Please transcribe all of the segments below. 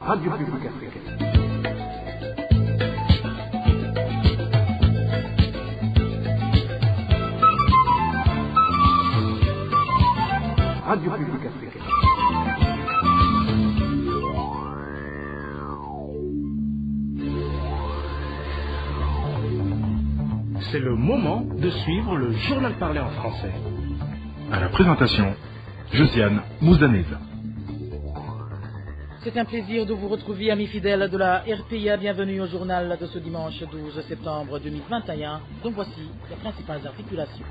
Radio Publique Africaine. Radio Publique Africaine. C'est le moment de suivre le journal parlé en français. À la présentation, Josiane Mouzaneza. C'est un plaisir de vous retrouver, amis fidèles de la RPA. Bienvenue au journal de ce dimanche 12 septembre 2021. Donc voici les principales articulations.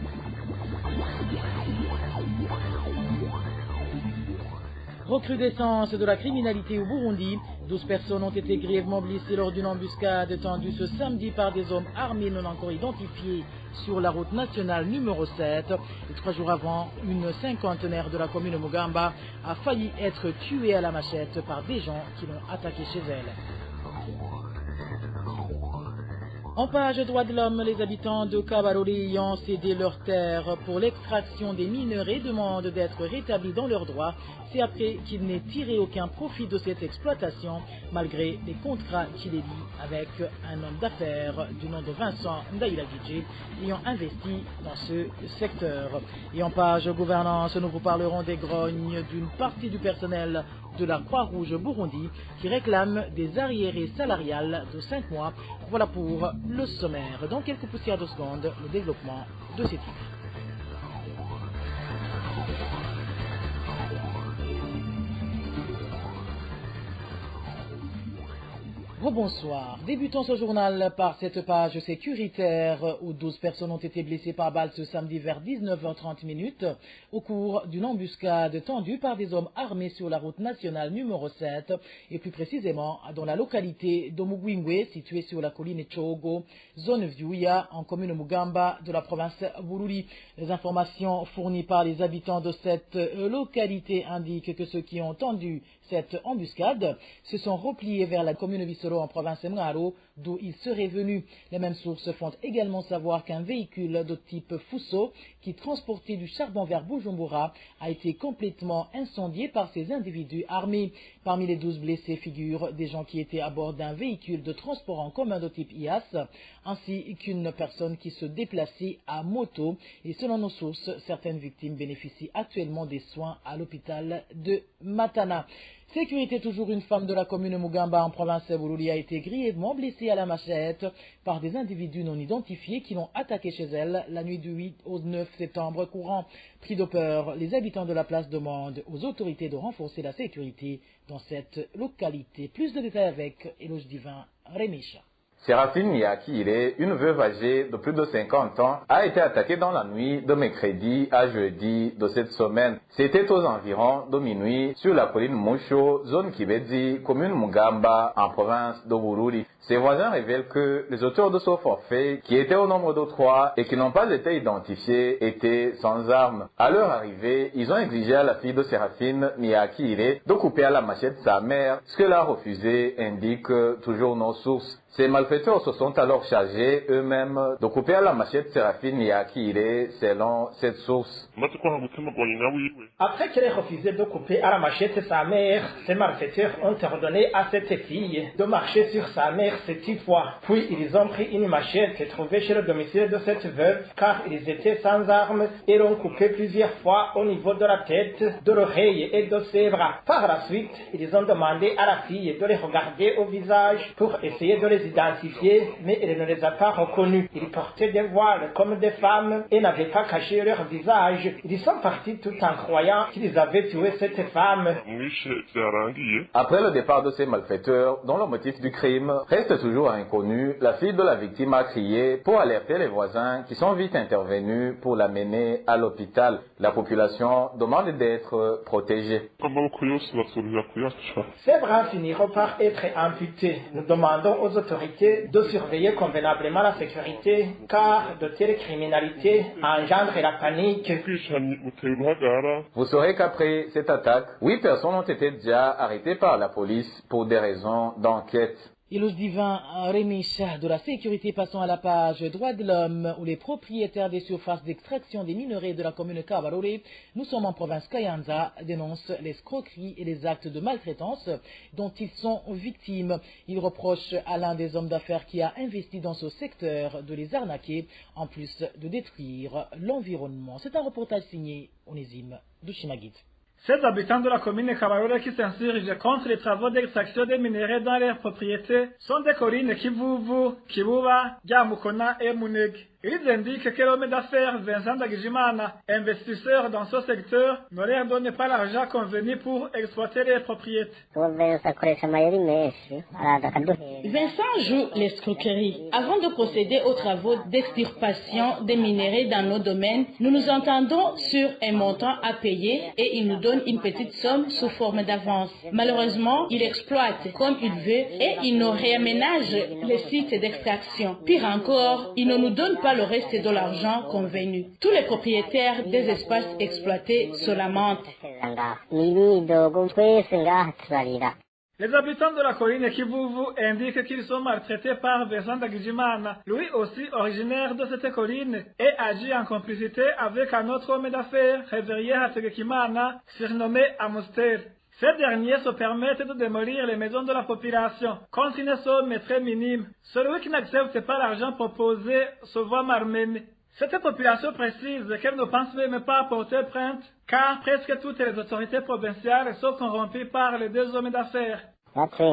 Recrudescence de la criminalité au Burundi. 12 personnes ont été grièvement blessées lors d'une embuscade tendue ce samedi par des hommes armés non encore identifiés sur la route nationale numéro 7. Et 3 jours avant, une cinquantenaire de la commune Mugamba a failli être tuée à la machette par des gens qui l'ont attaquée chez elle. En page droits de l'homme, les habitants de Kabarole ayant cédé leurs terres pour l'extraction des minerais demandent d'être rétablis dans leurs droits. C'est après qu'ils n'aient tiré aucun profit de cette exploitation, malgré les contrats qu'il est lié avec un homme d'affaires du nom de Vincent Ndaïla-Gidje ayant investi dans ce secteur. Et en page gouvernance, nous vous parlerons des grognes d'une partie du personnel de la Croix-Rouge Burundi qui réclame des arriérés salariales de 5 mois. Voilà pour le sommaire. Dans quelques poussières de secondes, le développement de ces titres. Bonsoir. Débutons ce journal par cette page sécuritaire où 12 personnes ont été blessées par balle ce samedi vers 19h30 au cours d'une embuscade tendue par des hommes armés sur la route nationale numéro 7 et plus précisément dans la localité d'Omugwingwe située sur la colline Chogo, zone Viuya en commune Mugamba de la province Bururi. Les informations fournies par les habitants de cette localité indiquent que ceux qui ont tendu cette embuscade se sont repliés vers la commune Bissoro en province Mwaro, d'où ils seraient venus. Les mêmes sources font également savoir qu'un véhicule de type Fuso qui transportait du charbon vers Bujumbura a été complètement incendié par ces individus armés. Parmi les 12 blessés figurent des gens qui étaient à bord d'un véhicule de transport en commun de type IAS, ainsi qu'une personne qui se déplaçait à moto. Et selon nos sources, certaines victimes bénéficient actuellement des soins à l'hôpital de Matana. Sécurité toujours, une femme de la commune Mugamba en province Bururi a été grièvement blessée à la machette par des individus non identifiés qui l'ont attaquée chez elle la nuit du 8 au 9 septembre courant. Pris de peur, les habitants de la place demandent aux autorités de renforcer la sécurité dans cette localité. Plus de détails avec Éloge Divin Rémicha. Séraphine Niakire, une veuve âgée de plus de 50 ans, a été attaquée dans la nuit de mercredi à jeudi de cette semaine. C'était aux environs de minuit sur la colline Moucho, zone Kibedi, commune Mugamba, en province de Bururi. Ses voisins révèlent que les auteurs de ce forfait, qui étaient au nombre de 3 et qui n'ont pas été identifiés, étaient sans armes. À leur arrivée, ils ont exigé à la fille de Séraphine Niakire de couper à la machette sa mère, ce qu'elle a refusé, indiquent toujours nos sources. Ces malfaiteurs se sont alors chargés eux-mêmes de couper à la machette Séraphine Niakire, selon cette source. Après qu'elle ait refusé de couper à la machette sa mère, ces malfaiteurs ont ordonné à cette fille de marcher sur sa mère 7 fois. Puis ils ont pris une machette trouvée chez le domicile de cette veuve, car ils étaient sans armes, et l'ont coupé plusieurs fois au niveau de la tête, de l'oreille et de ses bras. Par la suite, ils ont demandé à la fille de les regarder au visage pour essayer de les identifier, mais elle ne les a pas reconnus. Ils portaient des voiles comme des femmes et n'avaient pas caché leur visage. Ils sont partis tout en croyant qu'ils avaient tué cette femme. Après le départ de ces malfaiteurs, dont le motif du crime reste toujours inconnu, la fille de la victime a crié pour alerter les voisins qui sont vite intervenus pour l'amener à l'hôpital. La population demande d'être protégée. Ses bras finiront par être amputés. Nous demandons aux autorités de surveiller convenablement la sécurité, car de telles criminalités engendrent la panique. Vous saurez qu'après cette attaque, 8 personnes ont été déjà arrêtées par la police pour des raisons d'enquête. Et le divin Rémiche de la sécurité, passons à la page droits de l'homme, où les propriétaires des surfaces d'extraction des minerais de la commune Kabarore, nous sommes en province Kayanza, dénoncent les escroqueries et les actes de maltraitance dont ils sont victimes. Ils reprochent à l'un des hommes d'affaires qui a investi dans ce secteur de les arnaquer, en plus de détruire l'environnement. C'est un reportage signé Onésime Dushimagid. Ces habitants de la commune Kabarore qui s'insurgent contre les travaux d'extraction des minerais dans leurs propriétés sont des collines Kivuvu, Kibuba, Yamukona et Muneg. Ils indiquent que l'homme d'affaires Vincent Dagijimana, investisseur dans ce secteur, ne leur donne pas l'argent convenu pour exploiter les propriétés. Vincent joue l'escroquerie. Avant de procéder aux travaux d'extirpation des minerais dans nos domaines, nous nous entendons sur un montant à payer et il nous donne une petite somme sous forme d'avance. Malheureusement, il exploite comme il veut et il nous réaménage les sites d'extraction. Pire encore, il ne nous donne pas le reste de l'argent convenu. Tous les propriétaires des espaces exploités se lamentent. Les habitants de la colline Kivuvu indiquent qu'ils sont maltraités par Vincent Dagijimana, lui aussi originaire de cette colline, et agit en complicité avec un autre homme d'affaires, Révérier Hategekimana, surnommé Amoster. Ces derniers se permettent de démolir les maisons de la population contre une somme très minime. Celui qui n'accepte pas l'argent proposé se voit malmené. Cette population précise qu'elle ne pense même pas porter plainte, car presque toutes les autorités provinciales sont corrompues par les deux hommes d'affaires. Vincent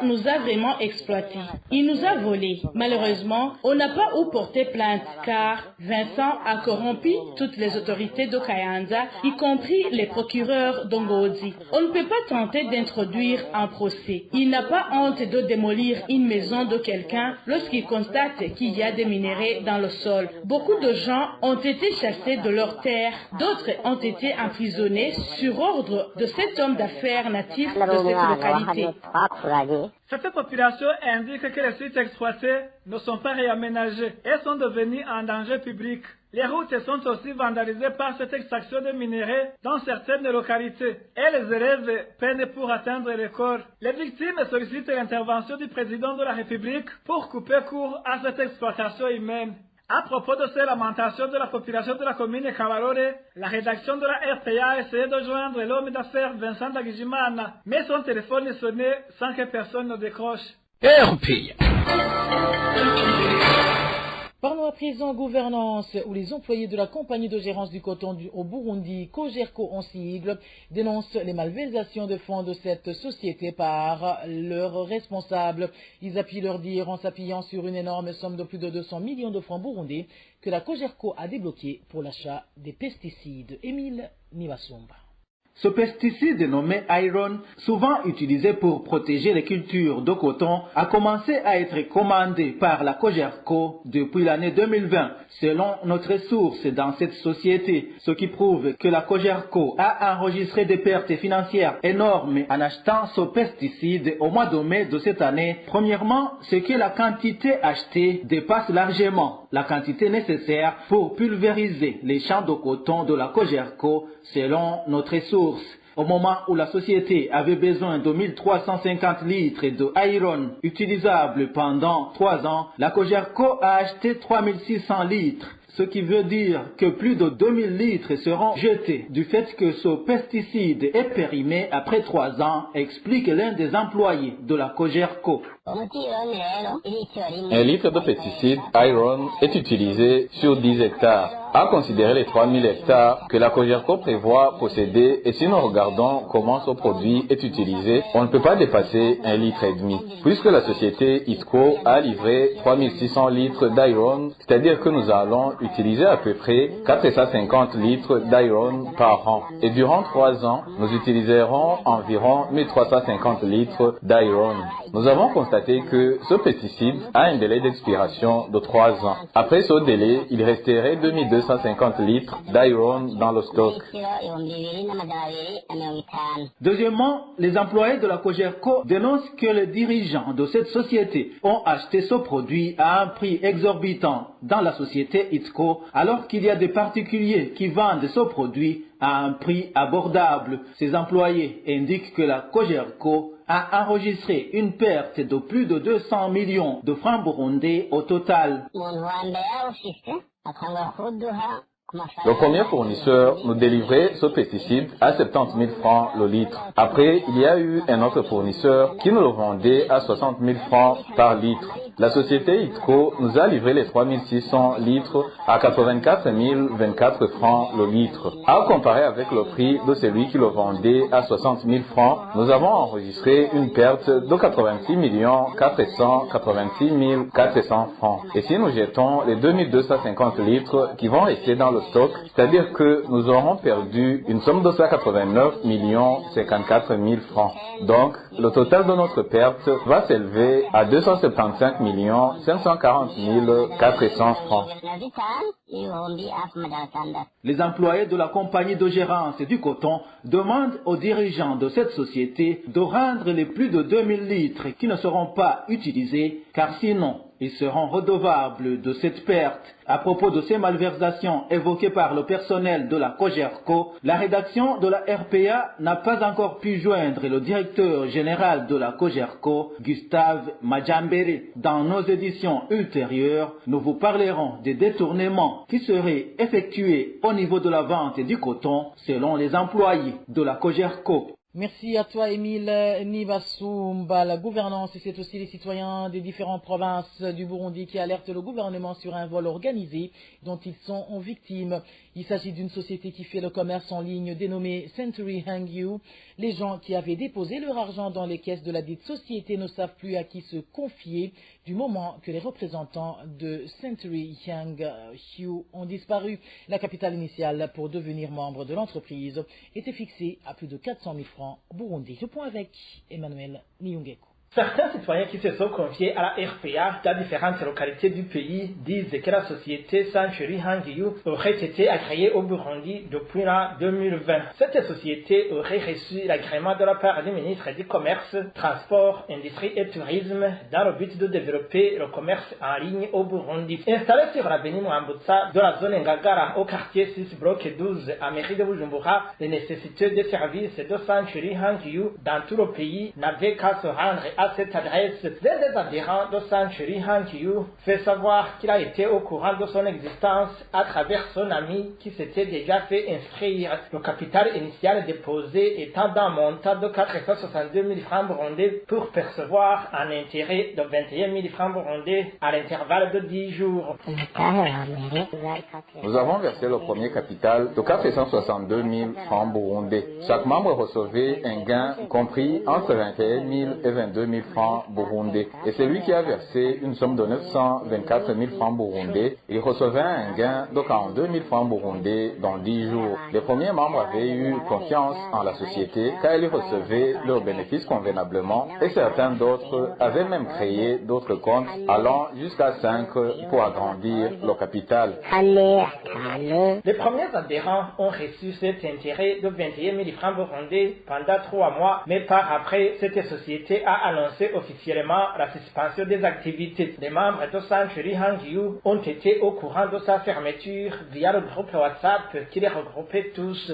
nous a vraiment exploités. Il nous a volés. Malheureusement, on n'a pas où porter plainte car Vincent a corrompu toutes les autorités de Kayanza, y compris les procureurs d'Ongodi. On ne peut pas tenter d'introduire un procès. Il n'a pas honte de démolir une maison de quelqu'un lorsqu'il constate qu'il y a des minerais dans le sol. Beaucoup de gens ont été chassés de leurs terres. D'autres ont été emprisonnés sur ordre de cet homme d'affaires natif de cette localité. Cette population indique que les sites exploités ne sont pas réaménagés et sont devenus un danger public. Les routes sont aussi vandalisées par cette extraction de minerais dans certaines localités et les élèves peinent pour atteindre l'école. Les victimes sollicitent l'intervention du président de la République pour couper court à cette exploitation humaine. À propos de ces lamentations de la population de la commune Kabarore, la rédaction de la RPA a essayé de joindre l'homme d'affaires Vincent Dagijimana, mais son téléphone est sonné sans que personne ne décroche. RPA. Parlons à présent gouvernance, où les employés de la compagnie de gérance du coton au Burundi, Cogerco en sigle, dénoncent les malversations de fonds de cette société par leurs responsables. Ils appuient leur dire en s'appuyant sur une énorme somme de plus de 200 millions de francs burundais que la Cogerco a débloqué pour l'achat des pesticides. Émile Nivasumba. Ce pesticide nommé Iron, souvent utilisé pour protéger les cultures de coton, a commencé à être commandé par la Cogerco depuis l'année 2020, selon notre source dans cette société, ce qui prouve que la Cogerco a enregistré des pertes financières énormes en achetant ce pesticide au mois de mai de cette année. Premièrement, c'est que la quantité achetée dépasse largement la quantité nécessaire pour pulvériser les champs de coton de la Cogerco, selon notre source. Au moment où la société avait besoin de 1350 litres de Iron utilisable pendant 3 ans, la Cogerco a acheté 3600 litres. Ce qui veut dire que plus de 2000 litres seront jetés du fait que ce pesticide est périmé après 3 ans, explique l'un des employés de la Cogerco. Un litre de pesticide Iron est utilisé sur 10 hectares. À considérer les 3000 hectares que la Cogerco prévoit posséder, et si nous regardons comment ce produit est utilisé, on ne peut pas dépasser 1,5 litre. Puisque la société ITCO a livré 3600 litres d'Iron, c'est-à-dire que nous allons utiliser à peu près 450 litres d'Iron par an. Et durant 3 ans, nous utiliserons environ 1350 litres d'Iron. Nous avons constaté que ce pesticide a un délai d'expiration de 3 ans. Après ce délai, il resterait 2250 litres d'Iron dans le stock. Deuxièmement, les employés de la Cogerco dénoncent que les dirigeants de cette société ont acheté ce produit à un prix exorbitant dans la société ITCO, alors qu'il y a des particuliers qui vendent ce produit à un prix abordable. Ses employés indiquent que la Cogerco a enregistré une perte de plus de 200 millions de francs burundais au total. Le premier fournisseur nous délivrait ce pesticide à 70 000 francs le litre. Après, il y a eu un autre fournisseur qui nous le vendait à 60 000 francs par litre. La société ITCO nous a livré les 3600 litres à 84 024 francs le litre. À comparer avec le prix de celui qui le vendait à 60 000 francs, nous avons enregistré une perte de 86 486 400 francs. Et si nous jetons les 2250 litres qui vont rester dans le stock, c'est-à-dire que nous aurons perdu une somme de 189 54 000 francs. Donc, le total de notre perte va s'élever à 275 540 400 francs. Les employés de la compagnie de gérance du coton demandent aux dirigeants de cette société de rendre les plus de 2000 litres qui ne seront pas utilisés, car sinon, ils seront redevables de cette perte. À propos de ces malversations évoquées par le personnel de la Cogerco, la rédaction de la RPA n'a pas encore pu joindre le directeur général de la Cogerco, Gustave Majambere. Dans nos éditions ultérieures, nous vous parlerons des détournements qui seraient effectués au niveau de la vente du coton selon les employés de la Cogerco. Merci à toi, Émile Nibasumba. La gouvernance, c'est aussi les citoyens des différentes provinces du Burundi qui alertent le gouvernement sur un vol organisé dont ils sont victimes. Il s'agit d'une société qui fait le commerce en ligne dénommée Century Hangyu. Les gens qui avaient déposé leur argent dans les caisses de la dite société ne savent plus à qui se confier du moment que les représentants de Century Hangyu ont disparu. La capitale initiale pour devenir membre de l'entreprise était fixée à plus de 400 000 francs Burundi. Je point avec Emmanuel Niungeko. Certains citoyens qui se sont confiés à la RPA dans différentes localités du pays disent que la société Century Hangyu aurait été agréée au Burundi depuis l'an 2020. Cette société aurait reçu l'agrément de la part du ministre du Commerce, Transport, Industrie et Tourisme dans le but de développer le commerce en ligne au Burundi. Installée sur l'avenue Mwambutsa de la zone Ngagara au quartier 6 bloc 12 à mairie de Bujumbura, les nécessités de services de Century Hangyu dans tout le pays n'avaient qu'à se rendre à cette adresse. L'un des adhérents de Century Hangyu fait savoir qu'il a été au courant de son existence à travers son ami qui s'était déjà fait inscrire. Le capital initial déposé étant d'un montant de 462 000 francs burundais pour percevoir un intérêt de 21 000 francs burundais à l'intervalle de 10 jours. Nous avons versé le premier capital de 462 000 francs burundais. Chaque membre recevait un gain compris entre 21 000 et 22 000 francs burundais. Et celui qui a versé une somme de 924 000 francs burundais, il recevait un gain de 42 000 francs burundais dans 10 jours. Les premiers membres avaient eu confiance en la société car ils recevaient leurs bénéfices convenablement et certains d'autres avaient même créé d'autres comptes allant jusqu'à 5 pour agrandir le capital. Les premiers adhérents ont reçu cet intérêt de 21 000 francs burundais pendant 3 mois, mais par après, cette société a annoncé officiellement la suspension des activités. Les membres de Century Hangyu ont été au courant de sa fermeture via le groupe WhatsApp qui les regroupait tous.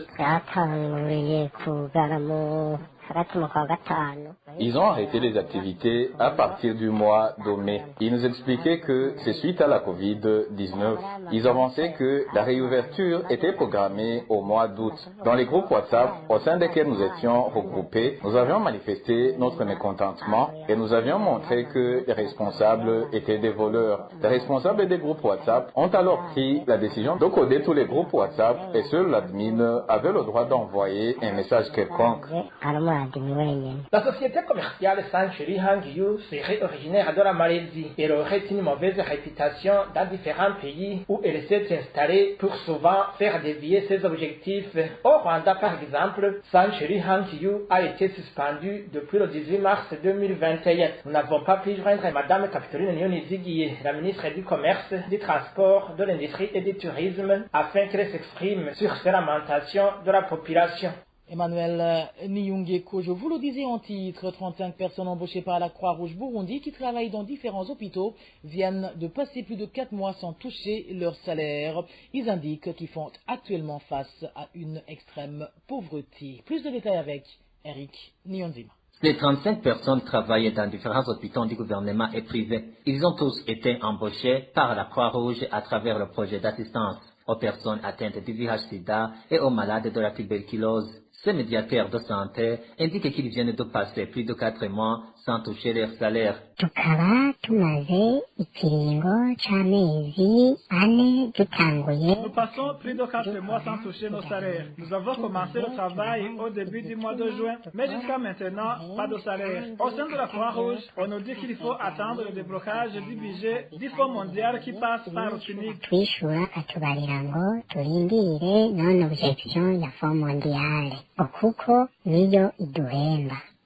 Ils ont arrêté les activités à partir du mois de mai. Ils nous expliquaient que c'est suite à la Covid-19. Ils avançaient que la réouverture était programmée au mois d'août. Dans les groupes WhatsApp, au sein desquels nous étions regroupés, nous avions manifesté notre mécontentement et nous avions montré que les responsables étaient des voleurs. Les responsables des groupes WhatsApp ont alors pris la décision de coder tous les groupes WhatsApp et seul l'admin avait le droit d'envoyer un message quelconque. La société commerciale Century Hangyu serait originaire de la Malaisie. Elle aurait une mauvaise réputation dans différents pays où elle s'est installée pour souvent faire dévier ses objectifs. Au Rwanda, par exemple, Century Hangyu a été suspendu depuis le 18 mars 2021. Nous n'avons pas pu joindre Madame Capitoline Nyonizigiye, la ministre du Commerce, du Transport, de l'Industrie et du Tourisme, afin qu'elle s'exprime sur ces lamentations de la population. Emmanuel Niyungeko, je vous le disais en titre, 35 personnes embauchées par la Croix-Rouge Burundi qui travaillent dans différents hôpitaux viennent de passer plus de 4 mois sans toucher leur salaire. Ils indiquent qu'ils font actuellement face à une extrême pauvreté. Plus de détails avec Eric Nyonzima. Les 35 personnes travaillent dans différents hôpitaux du gouvernement et privés. Ils ont tous été embauchés par la Croix-Rouge à travers le projet d'assistance aux personnes atteintes du VIH-Sida et aux malades de la tuberculose. Ces médiateurs de santé indiquent qu'ils viennent de passer plus de 4 mois sans toucher leur salaire. Nous passons plus de 4 mois sans toucher nos salaires. Nous avons commencé le travail au début du mois de juin, mais jusqu'à maintenant, pas de salaire. Au sein de la Croix-Rouge, on nous dit qu'il faut attendre le déblocage du budget du Fonds mondial qui passe par le SMIC.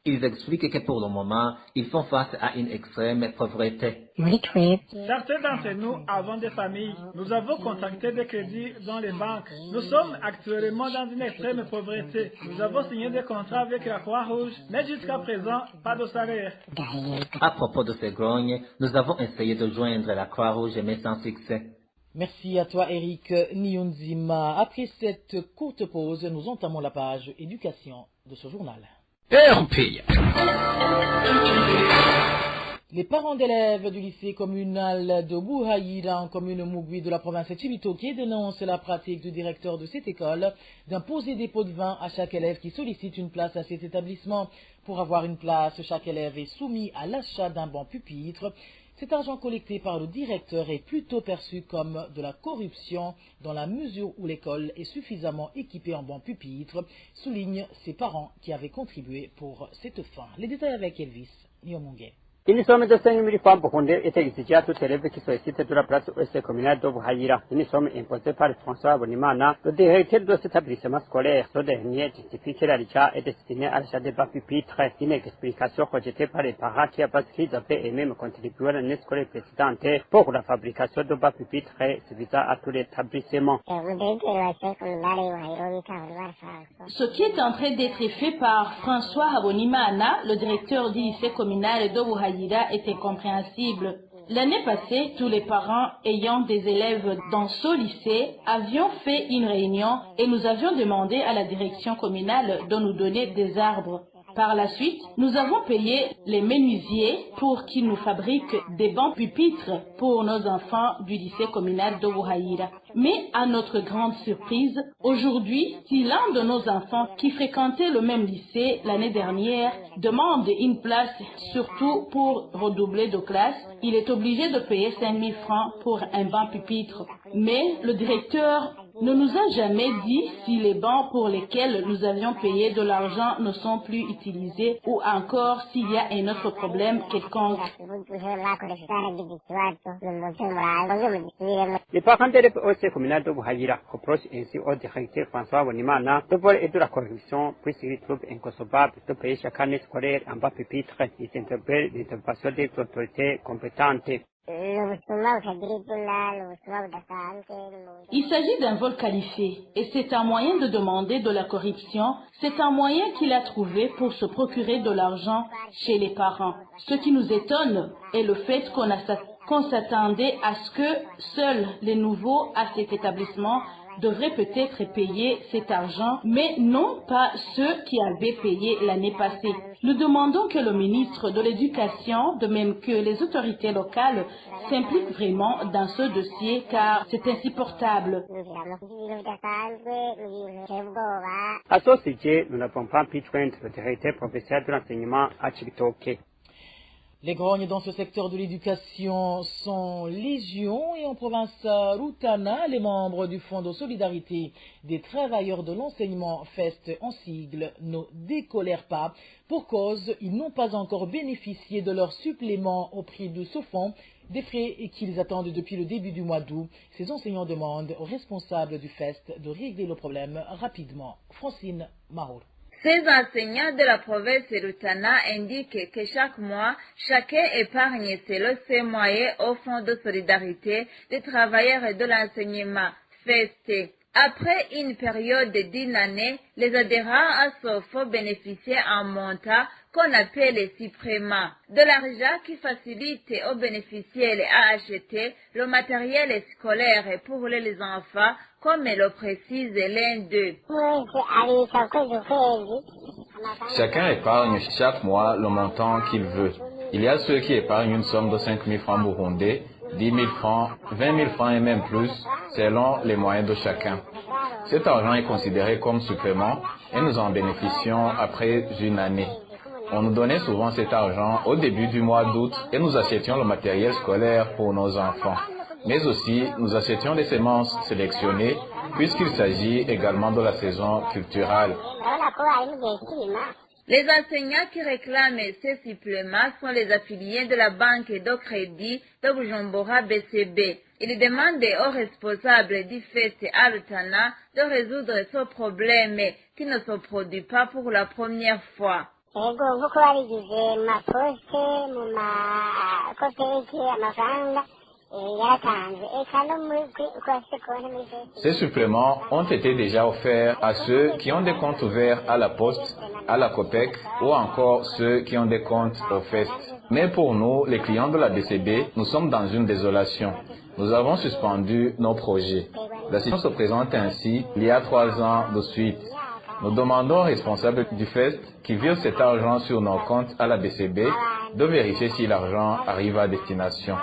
Ils expliquent que pour le moment, ils font face à une extrême pauvreté. Certains d'entre nous avons des familles. Nous avons contracté des crédits dans les banques. Nous sommes actuellement dans une extrême pauvreté. Nous avons signé des contrats avec la Croix-Rouge, mais jusqu'à présent, pas de salaire. À propos de ces grognes, nous avons essayé de joindre la Croix-Rouge, mais sans succès. Merci à toi, Eric Nyonzima. Après cette courte pause, nous entamons la page éducation de ce journal. Les parents d'élèves du lycée communal de Bouhaïra en commune Mougui de la province de Chibitoke dénoncent la pratique du directeur de cette école d'imposer des pots de vin à chaque élève qui sollicite une place à cet établissement. Pour avoir une place, chaque élève est soumis à l'achat d'un banc pupitre. Cet argent collecté par le directeur est plutôt perçu comme de la corruption dans la mesure où l'école est suffisamment équipée en banc pupitre, soulignent ses parents qui avaient contribué pour cette fin. Les détails avec Elvis Nyomunge. Uniforme de 5 000 francs pour était exigé à tout élève qui sollicite de la place ouest communale de Bouhaïra. Uniforme imposé par François Bonimana, le directeur de cet établissement scolaire. Ce dernier justifie que la RICA est destinée à l'achat de bas pupitres. Une explication rejetée par les parents qui a parce qu'ils avaient eux-mêmes contribué à l'année scolaire précédente pour la fabrication de bas pupitres suffisant à tout l'établissement. Ce qui est en train d'être fait par François Bonimana, le directeur du lycée communal de Bouhaïra, est incompréhensible. L'année passée, tous les parents ayant des élèves dans ce lycée avions fait une réunion et nous avions demandé à la direction communale de nous donner des arbres. Par la suite, nous avons payé les menuisiers pour qu'ils nous fabriquent des bancs pupitres pour nos enfants du lycée communal de Bouhaïra. Mais à notre grande surprise, aujourd'hui, si l'un de nos enfants qui fréquentait le même lycée l'année dernière demande une place, surtout pour redoubler de classe, il est obligé de payer 5 000 francs pour un banc pupitre. Mais le directeur ne nous a jamais dit si les bancs pour lesquels nous avions payé de l'argent ne sont plus utilisés ou encore s'il y a un autre problème quelconque. Les parents de l'EPOC communal de Bouhaïra reprochent ainsi au directeur François Bonimana de vol et de la corruption puisqu'il trouve inconcevable de payer chaque année scolaire en bas pupitre. Ils interpellent l'intervention des autorités compétentes. Il s'agit d'un vol qualifié et c'est un moyen de demander de la corruption, c'est un moyen qu'il a trouvé pour se procurer de l'argent chez les parents. Ce qui nous étonne est le fait qu'on s'attendait à ce que seuls les nouveaux à cet établissement devraient peut-être payer cet argent, mais non pas ceux qui avaient payé l'année passée. Nous demandons que le ministre de l'Éducation, de même que les autorités locales, s'impliquent vraiment dans ce dossier car c'est insupportable. À ce sujet, nous n'avons pas pu joindre le directeur professionnel de l'enseignement à Chibitoke. Les grognes dans ce secteur de l'éducation sont légion et en province Rutana, les membres du Fonds de solidarité des travailleurs de l'enseignement FEST en sigle ne décolèrent pas pour cause ils n'ont pas encore bénéficié de leur supplément au prix de ce fonds, des frais qu'ils attendent depuis le début du mois d'août. Ces enseignants demandent aux responsables du FEST de régler le problème rapidement. Francine Mahor. Ces enseignants de la province de Rutana indiquent que chaque mois, chacun épargne selon ses moyens au Fonds de solidarité des travailleurs de l'enseignement FEST. Après une période d'une année, les adhérents à SOFO bénéficient en montant qu'on appelle les suppléments, de l'argent qui facilite aux bénéficiaires à acheter le matériel scolaire pour les enfants, comme le précise l'un d'eux. Chacun épargne chaque mois le montant qu'il veut. Il y a ceux qui épargnent une somme de 5 000 francs burundais, 10 000 francs, 20 000 francs et même plus, selon les moyens de chacun. Cet argent est considéré comme supplément et nous en bénéficions après une année. On nous donnait souvent cet argent au début du mois d'août et nous achetions le matériel scolaire pour nos enfants. Mais aussi, nous achetions des semences sélectionnées puisqu'il s'agit également de la saison culturelle. Les enseignants qui réclament ces suppléments sont les affiliés de la banque de crédit de Bujumbura BCB. Ils demandent aux responsables du FEST à Rutana de résoudre ce problème qui ne se produit pas pour la première fois. Ces suppléments ont été déjà offerts à ceux qui ont des comptes ouverts à la Poste, à la COPEC ou encore ceux qui ont des comptes au FEST. Mais pour nous, les clients de la BCB, nous sommes dans une désolation. Nous avons suspendu nos projets. La situation se présente ainsi il y a 3 ans de suite. Nous demandons aux responsables du FEST qui virent cet argent sur nos comptes à la BCB de vérifier si l'argent arrive à destination.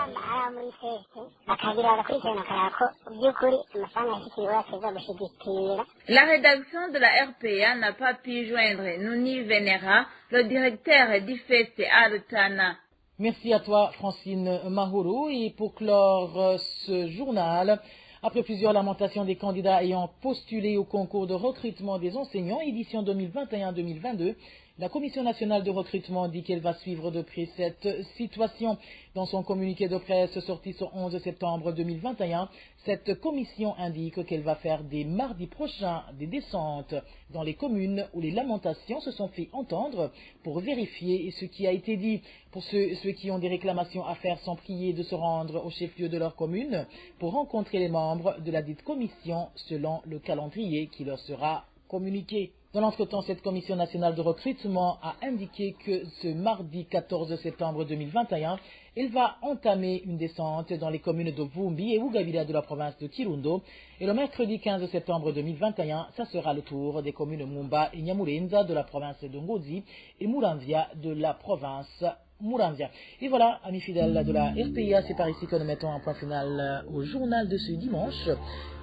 La rédaction de la RPA n'a pas pu joindre Nouni Venera, le directeur du FEST à Rutana. Merci à toi, Francine Mahoro. Et pour clore ce journal, après plusieurs lamentations des candidats ayant postulé au concours de recrutement des enseignants, édition 2021-2022, la Commission nationale de recrutement dit qu'elle va suivre de près cette situation. Dans son communiqué de presse sorti ce 11 septembre 2021, cette commission indique qu'elle va faire dès mardi prochain des descentes dans les communes où les lamentations se sont fait entendre pour vérifier ce qui a été dit. Pour ceux qui ont des réclamations à faire, sans prier de se rendre au chef-lieu de leur commune pour rencontrer les membres de la dite commission selon le calendrier qui leur sera communiqué. Dans l'entretemps, cette commission nationale de recrutement a indiqué que ce mardi 14 septembre 2021, elle va entamer une descente dans les communes de Vumbi et Ugabila de la province de Kirundo. Et le mercredi 15 septembre 2021, ça sera le tour des communes Mumba et Nyamurenza de la province de Ngozi et Muramvia de la province Muramvia. Et voilà, amis fidèles de la RPA, c'est par ici que nous mettons un point final au journal de ce dimanche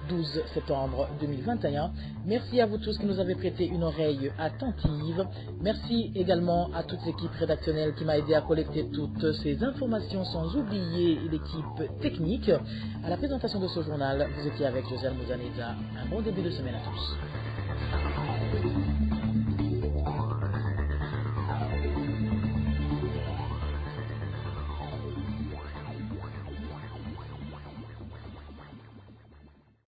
12 septembre 2021. Merci à vous tous qui nous avez prêté une oreille attentive. Merci également à toute l'équipe rédactionnelle qui m'a aidé à collecter toutes ces informations, sans oublier l'équipe technique. À la présentation de ce journal, vous étiez avec Josiane Mouzaneza. Un bon début de semaine à tous.